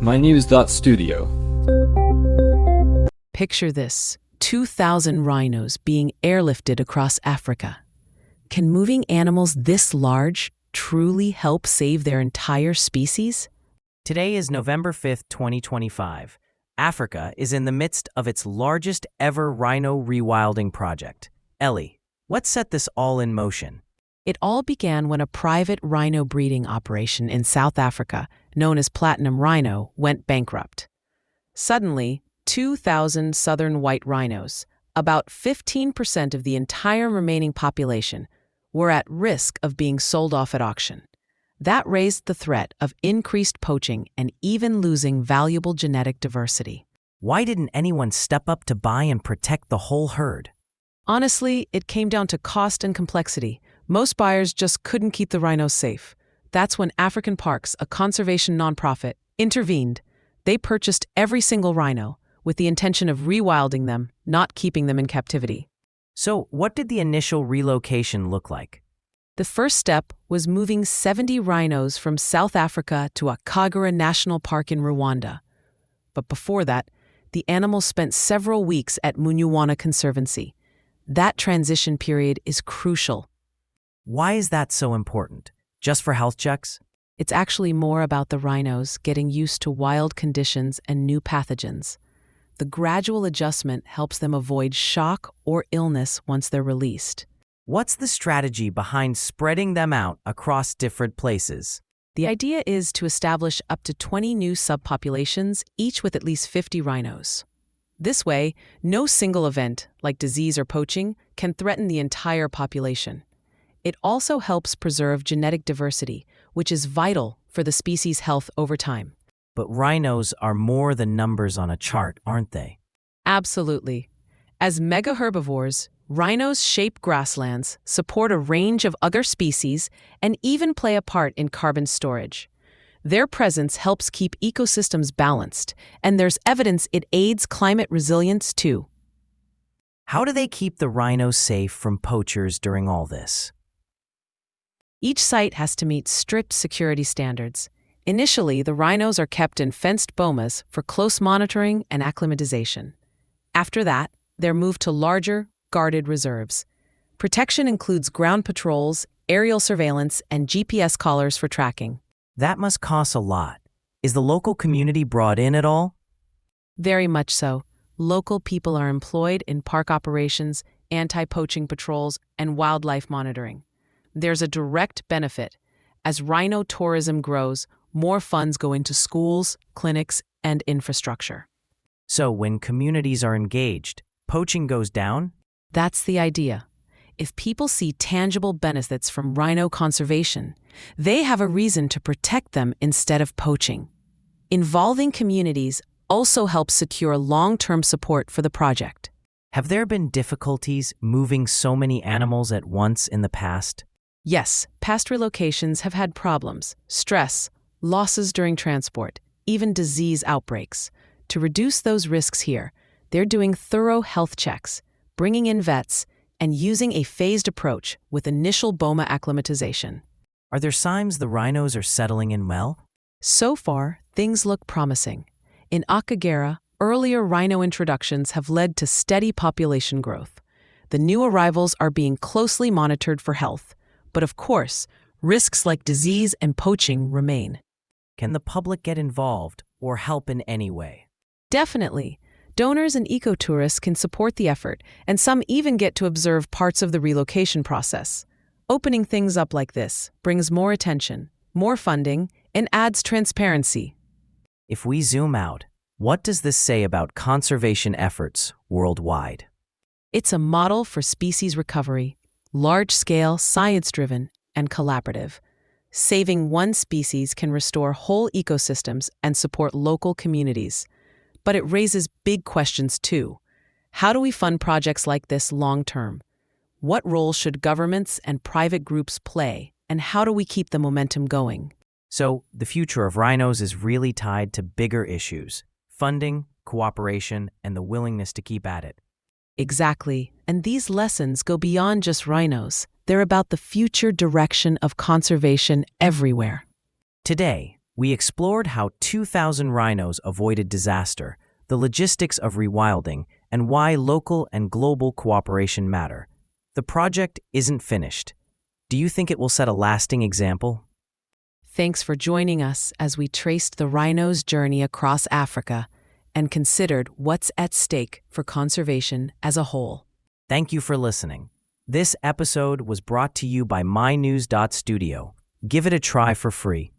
mynews.studio. Picture this: 2,000 rhinos being airlifted across Africa. Can moving animals this large truly help save their entire species? Today is November 5th, 2025. Africa is in the midst of its largest ever rhino rewilding project. Ellie, what set this all in motion? It all began when a private rhino breeding operation in South Africa, known as Platinum Rhino, went bankrupt. Suddenly, 2,000 southern white rhinos, about 15% of the entire remaining population, were at risk of being sold off at auction. That raised the threat of increased poaching and even losing valuable genetic diversity. Why didn't anyone step up to buy and protect the whole herd? Honestly, it came down to cost and complexity. Most buyers just couldn't keep the rhinos safe. That's when African Parks, a conservation nonprofit, intervened. They purchased every single rhino with the intention of rewilding them, not keeping them in captivity. So, what did the initial relocation look like? The first step was moving 70 rhinos from South Africa to Akagera National Park in Rwanda. But before that, the animals spent several weeks at Munyuwana Conservancy. That transition period is crucial. Why is that so important? Just for health checks? It's actually more about the rhinos getting used to wild conditions and new pathogens. The gradual adjustment helps them avoid shock or illness once they're released. What's the strategy behind spreading them out across different places? The idea is to establish up to 20 new subpopulations, each with at least 50 rhinos. This way, no single event, like disease or poaching, can threaten the entire population. It also helps preserve genetic diversity, which is vital for the species' health over time. But rhinos are more than numbers on a chart, aren't they? Absolutely. As mega herbivores, rhinos shape grasslands, support a range of other species, and even play a part in carbon storage. Their presence helps keep ecosystems balanced, and there's evidence it aids climate resilience too. How do they keep the rhinos safe from poachers during all this? Each site has to meet strict security standards. Initially, the rhinos are kept in fenced bomas for close monitoring and acclimatization. After that, they're moved to larger, guarded reserves. Protection includes ground patrols, aerial surveillance, and GPS collars for tracking. That must cost a lot. Is the local community brought in at all? Very much so. Local people are employed in park operations, anti-poaching patrols, and wildlife monitoring. There's a direct benefit. As rhino tourism grows, more funds go into schools, clinics, and infrastructure. So when communities are engaged, poaching goes down? That's the idea. If people see tangible benefits from rhino conservation, they have a reason to protect them instead of poaching. Involving communities also helps secure long-term support for the project. Have there been difficulties moving so many animals at once in the past? Yes, past relocations have had problems, stress, losses during transport, even disease outbreaks. To reduce those risks here, they're doing thorough health checks, bringing in vets, and using a phased approach with initial boma acclimatization. Are there signs the rhinos are settling in well? So far, things look promising. In Akagera, earlier rhino introductions have led to steady population growth. The new arrivals are being closely monitored for health, but of course, risks like disease and poaching remain. Can the public get involved or help in any way? Definitely. Donors and ecotourists can support the effort, and some even get to observe parts of the relocation process. Opening things up like this brings more attention, more funding, and adds transparency. If we zoom out, what does this say about conservation efforts worldwide? It's a model for species recovery, large-scale, science-driven, and collaborative. Saving one species can restore whole ecosystems and support local communities. But it raises big questions too. How do we fund projects like this long-term? What role should governments and private groups play, and how do we keep the momentum going? So, the future of rhinos is really tied to bigger issues: funding, cooperation, and the willingness to keep at it. Exactly, and these lessons go beyond just rhinos. They're about the future direction of conservation everywhere. Today, We explored how 2,000 rhinos avoided disaster, the logistics of rewilding, and why local and global cooperation matter. The project isn't finished. Do you think it will set a lasting example? Thanks for joining us as we traced the rhino's journey across Africa and considered what's at stake for conservation as a whole. Thank you for listening. This episode was brought to you by mynews.studio. Give it a try for free.